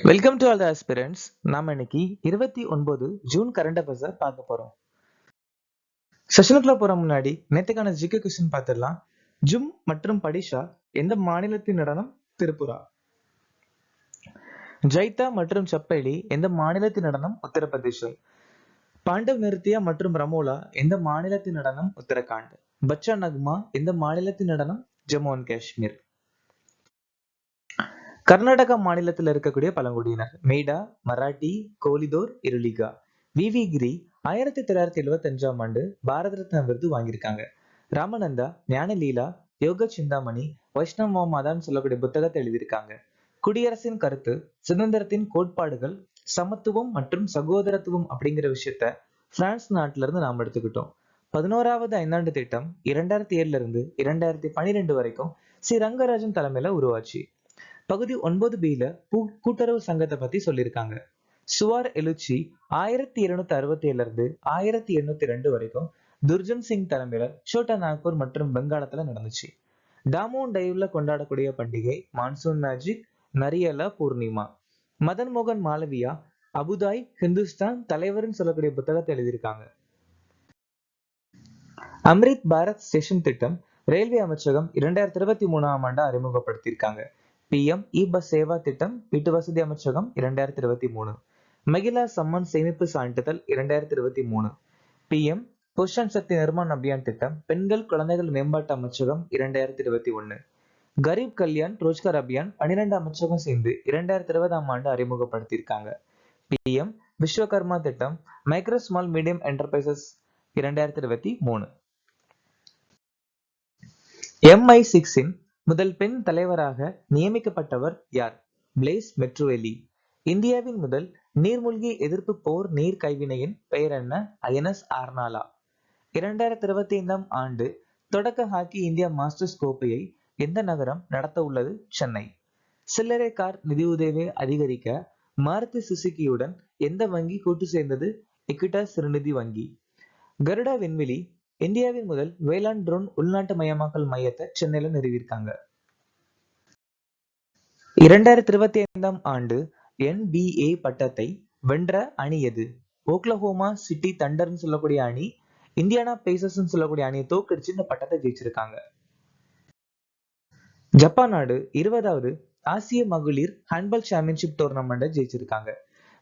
Welcome to all the aspirants. நாம இன்னைக்கு 29 June current அஃபேர்ஸை பார்க்க போறோம். செஷனுக்குள்ள போற முன்னாடி நேத்துக்கான ஜிகே கொஸ்டின் பார்த்துடலாம். ஜும் மற்றும் படிஷா எந்த மாநிலத்தின் நடனம்? திரிபுரா. ஜைத்தா மற்றும் சப்பேலி எந்த மாநிலத்தின் நடனம்? உத்தரப்பிரதேசம். பாண்டவ் நிருத்யா மற்றும் ரமோலா எந்த மாநிலத்தின் நடனம்? உத்தரகாண்ட். பச்சா நக்மா எந்த மாநிலத்தின் நடனம்? ஜம்மு அண்ட் காஷ்மீர். கர்நாடகா மாநிலத்தில் இருக்கக்கூடிய பழங்குடியினர் மேடா, மராட்டி, கோலிதோர், இருளிகா. வி கிரி 1975ஆம் ஆண்டு பாரத ரத்னா விருது வாங்கியிருக்காங்க. ராமநந்தா ஞானலீலா, யோக சிந்தாமணி, வைஷ்ணவ மாதான்னு சொல்லக்கூடிய புத்தகத்தை எழுதியிருக்காங்க. குடியரசின் கருத்து, சுதந்திரத்தின் கோட்பாடுகள், சமத்துவம் மற்றும் சகோதரத்துவம் அப்படிங்கிற விஷயத்த பிரான்ஸ் நாட்டில இருந்து நாம் எடுத்துக்கிட்டோம். 11வது ஐந்தாண்டு திட்டம் 2007 இருந்து 2012 வரைக்கும் ஸ்ரீ ரங்கராஜன் தலைமையில உருவாச்சு. பகுதி 9B கூட்டுறவு சங்கத்தை பத்தி சொல்லியிருக்காங்க. சுவார் எழுச்சி 1767 இருந்து 1802 வரைக்கும் துர்ஜன் சிங் தலைமையில சோட்டா நாக்பூர் மற்றும் பெங்காலத்துல நடந்துச்சு. டாமோன் டைவ்ல கொண்டாடக்கூடிய பண்டிகை மான்சூன் மேஜிக், நரியலா பூர்ணிமா. மதன் மோகன் மாலவியா அபுதாய் ஹிந்துஸ்தான் தலைவர்னு சொல்லக்கூடிய புத்தகத்தை எழுதியிருக்காங்க. அம்ரித் பாரத் ஸ்டேஷன் திட்டம் ரயில்வே அமைச்சகம் 2023ஆம் ஆண்டு அறிமுகப்படுத்தியிருக்காங்க. PM இ-பஸ் சேவா திட்டம் வீட்டு வசதி அமைச்சகம் 2023. மகிழா சம்மன் சேமிப்பு சான்றிதழ் 2023. PM போஷன் சக்தி நிர்மாண் அபியான் திட்டம் பெண்கள் குழந்தைகள் மேம்பாட்டு அமைச்சகம் 2021. கரீப் கல்யாண் ரோஜ்கர் அபியான் 12 அமைச்சகம் சேர்ந்து 2020ஆம் ஆண்டு அறிமுகப்படுத்தியிருக்காங்க. PM விஸ்வகர்மா திட்டம் micro small medium enterprises 2023. MI6 முதல் பெண் தலைவராக நியமிக்கப்பட்டவர் யார்? பிளேஸ் மெட்ரோவெலி. இந்தியாவின் முதல் நீர்மூழ்கி எதிர்ப்பு போர் நீர் கைவினையின் பெயர் என்ன? INS ஆர்னாலா. 2025ஆம் ஆண்டு தொடக்க ஹாக்கி இந்தியா மாஸ்டர்ஸ் கோப்பையை எந்த நகரம் நடத்த உள்ளது? சென்னை. சில்லறை கார் நிதியுதவியை அதிகரிக்க மாருதி சுசுகியுடன் எந்த வங்கி கூட்டு சேர்ந்தது? எக்விட்டாஸ் சிறுநிதி வங்கி. கருடா விண்வெளி இந்தியாவின் முதல் வேளாண் ட்ரோன் உள்நாட்டு மயமாக்கல் மையத்தை சென்னையில நிறுவியிருக்காங்க. 2025ஆம் ஆண்டு NBA பட்டத்தை வென்ற அணி எது? ஓக்லஹோமா சிட்டி தண்டர்னு சொல்லக்கூடிய அணி இந்தியானா பேசர்ஸ் சொல்லக்கூடிய அணியை தோக்கடிச்சு இந்த பட்டத்தை ஜெயிச்சிருக்காங்க. ஜப்பான் நாடு 20வது ஆசிய மகளிர் ஹேண்ட்பால் சாம்பியன்ஷிப் டோர்னமெண்ட்டை ஜெயிச்சிருக்காங்க.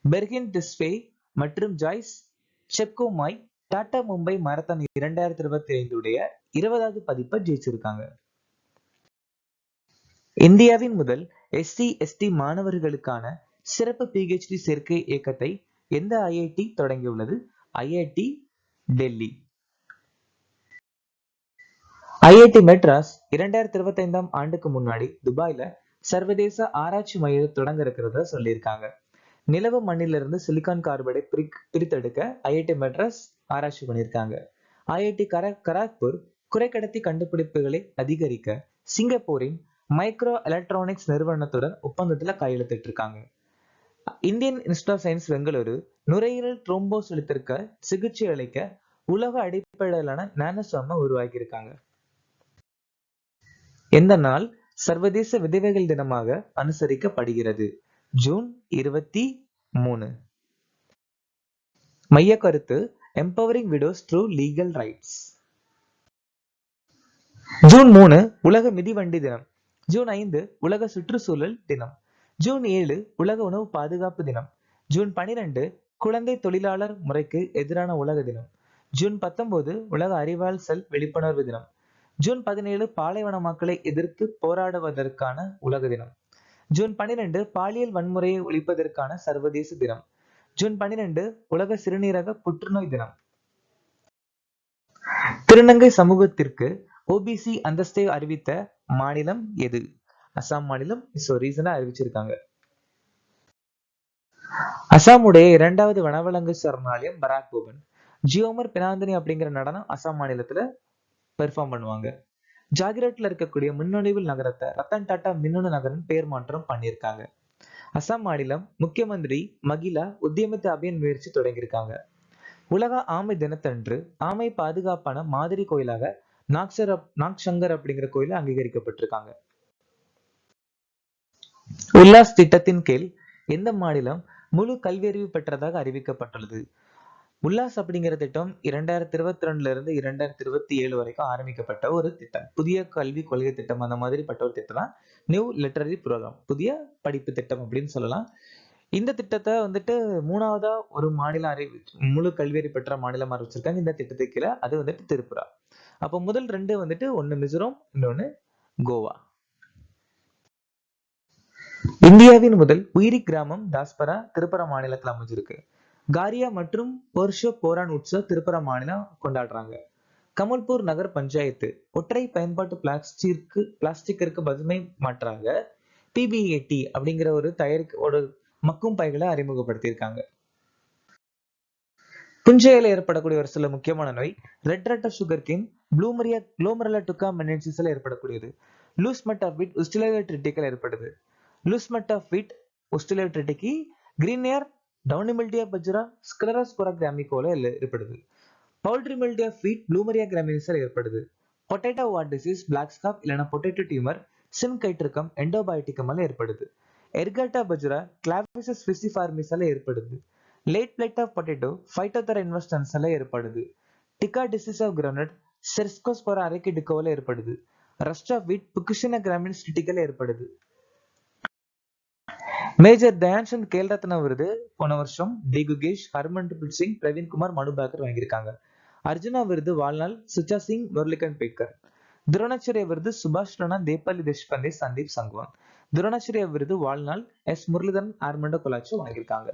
பெர்கின் டிஸ்பே மற்றும் ஜாய்ஸ் செப்கோமாய் டாடா மும்பை மாரத்தான் 2025 20வது பதிப்பை ஜெயிச்சிருக்காங்க. இந்தியாவின் முதல் SC/ST மாணவர்களுக்கான சிறப்பு PhD சேர்க்கை இயக்கத்தை எந்த IIT தொடங்கியுள்ளது? IIT டெல்லி. IIT மெட்ராஸ் 2025ஆம் ஆண்டுக்கு முன்னாடி துபாயில சர்வதேச ஆராய்ச்சி மையத்தை தொடங்க இருக்கிறத சொல்லியிருக்காங்க. நிலவு மண்ணிலிருந்து சிலிக்கான் கார்பைடை பிரித்தெடுக்க IIT மெட்ராஸ் ஆராய்ச்சி பண்ணியிருக்காங்க. IIT கராக்பூர் குறைக்கடத்தி கண்டுபிடிப்புகளை அதிகரிக்க சிங்கப்பூரின் மைக்ரோ எலக்ட்ரானிக்ஸ் நிறுவனத்துடன் ஒப்பந்தத்துல கையெழுத்திட்டு இருக்காங்க. Indian Institute of Science Bengaluru நுரையீரல் த்ரோம்போசிலித்திற்கு சிகிச்சை அளிக்க உலக அடிப்படையிலான நானோசாமை உருவாக்கி இருக்காங்க. எந்த நாள் சர்வதேச விதவைகள் தினமாக அனுசரிக்கப்படுகிறது? ஜூன் 23. மைய கருத்து empowering widows through legal rights. June 3 உலக மிதிவண்டி தினம். ஜூன் 5 உலக சுற்றுச்சூழல் தினம். ஜூன் 7 உலக உணவு பாதுகாப்பு தினம். ஜூன் 12 குழந்தை தொழிலாளர் முறைக்கு எதிரான உலக தினம். ஜூன் 19 உலக அறிவால் செல் விழிப்புணர்வு தினம். ஜூன் 17 பாலைவனமக்களை எதிர்த்து போராடுவதற்கான உலக தினம். ஜூன் 12 பாலியல் வன்முறையை ஒழிப்பதற்கான சர்வதேச தினம். ஜூன் 12 உலக சிறுநீரக புற்றுநோய் தினம். திருநங்கை சமூகத்திற்கு OBC அந்தஸ்தை அறிவித்த மாநிலம் எது? அசாம் மாநிலம் ரீசனா அறிவிச்சிருக்காங்க. அசாமுடைய 2வது வனவிலங்கு சரணாலயம் பராக் பூவன். ஜியோமர் பினாந்தினி அப்படிங்கிற நடனம் அசாம் மாநிலத்துல பெர்ஃபார்ம் பண்ணுவாங்க. ஜாகிரட்ல இருக்கக்கூடிய மின்னணுவியல் நகரத்தை ரத்தன் டாடா மின்னணு நகரம் பெயர் மாற்றம் பண்ணியிருக்காங்க. அசாம் மாநிலம் முக்கியமந்திரி மகிழா உத்தியமித்த அபியான் முயற்சி தொடங்கியிருக்காங்க. உலக ஆமை தினத்தன்று ஆமை பாதுகாப்பான மாதிரி கோயிலாக நாக்சங்கர் அப்படிங்கிற கோயில அங்கீகரிக்கப்பட்டிருக்காங்க. உல்லாஸ் திட்டத்தின் கீழ் எந்த மாநிலம் முழு கல்வியறிவு பெற்றதாக அறிவிக்கப்பட்டுள்ளது? உல்லாஸ் அப்படிங்கிற திட்டம் 2022 இருந்து 2027 வரைக்கும் ஆரம்பிக்கப்பட்ட ஒரு திட்டம். புதிய கல்விக் கொள்கை திட்டம் அந்த மாதிரிப்பட்ட ஒரு திட்டம் தான் நியூ லிட்டரரி ப்ரோக்ராம். புதிய படிப்பு திட்டம் அப்படின்னு சொல்லலாம். இந்த திட்டத்தை வந்துட்டு 3வதா ஒரு மாநிலம் முழு கல்வியறிவு பெற்ற மாநிலம் அறிவிச்சிருக்காங்க இந்த திட்டத்துக்கு கீழே. அது வந்துட்டு திரிபுரா. அப்போ முதல் 2 வந்துட்டு ஒன்னு மிசோரம், இன்னொன்னு கோவா. இந்தியாவின் முதல் உயிரி கிராமம் தாஸ்பரா திரிபுரா மாநிலத்தில் அமைஞ்சிருக்கு. காரியா மற்றும் போர்ஷோ போரான் உற்சவ் திரிபுரா மாநிலம் கொண்டாடுறாங்க. கமல்பூர் நகர் பஞ்சாயத்து ஒற்றை பயன்பாட்டு பிளாஸ்டிக்கிற்கு பசுமை மாற்றாக பிபிஏடி அப்படிங்கிற ஒரு மக்கும் பைகளை அறிமுகப்படுத்தியிருக்காங்க. புஞ்சையில ஏற்படக்கூடிய ஒரு சில முக்கியமான நோய் ரெட் ரெட் சுகர் கேன் குளோமரலா டுக்கா மெனன்சிஸ்ல ஏற்படக்கூடியது. லூஸ் மட் ஆஃப் வீட் உஸ்டிலேட்ரிட்டிக்கல் ஏற்படுது. லூஸ் மட் ஆஃப் வீட் உஸ்டிலேட்ரிட்டிக்கு கிரீனியர் டவுனிமில்டியா பஜ்ரா ஸ்கிலரோஸ்போரா கிராமிகோல ஏற்படுது. பவுல்ட்ரி மில்டி ஆஃப் வீட் ப்ளூமரியா கிராமினிஸில் ஏற்படுது. Potato wart disease black scab இல்லைன்னா பொட்டேட்டோ டியூமர் சின்கைட்ரிக்கம் எண்டோபயோட்டிக்கமால ஏற்படுது. எர்காட்டா பஜ்ரா கிளாவிசஸ் ஃபிசிஃபார்மிஸால ஏற்படுது. Late blight of potato Phytophthora இன்வெஸ்டன்ஸால ஏற்படுது. Tikka disease of ground Cercospora arachidicola ஏற்படுது. ரஸ்ட் ஆஃப் வீட் புக்குஷினா கிராமின் ஸ்டிட்டிக்கல ஏற்படுது. மேஜர் தயான்சந்த் கேல் ரத்னா விருது போன வருஷம் டி குகேஷ், ஹர்மன்பிரீத் சிங், பிரவீன்குமார், மனு பாக்கர் வாங்கியிருக்காங்க. அர்ஜுனா விருது வாழ்நாள் சுச்சா சிங், முரளிகாந்த் பேட்கர். துரோணாச்சாரிய விருது சுபாஷ் ராணா, தேபாலி தேஷ்பாண்டே, சந்தீப் சங்வான். துரோணாச்சாரிய விருது வாழ்நாள் எஸ் முரளிதரன், ஆர்மண்டோ கொலாச்சோ வாங்கியிருக்காங்க.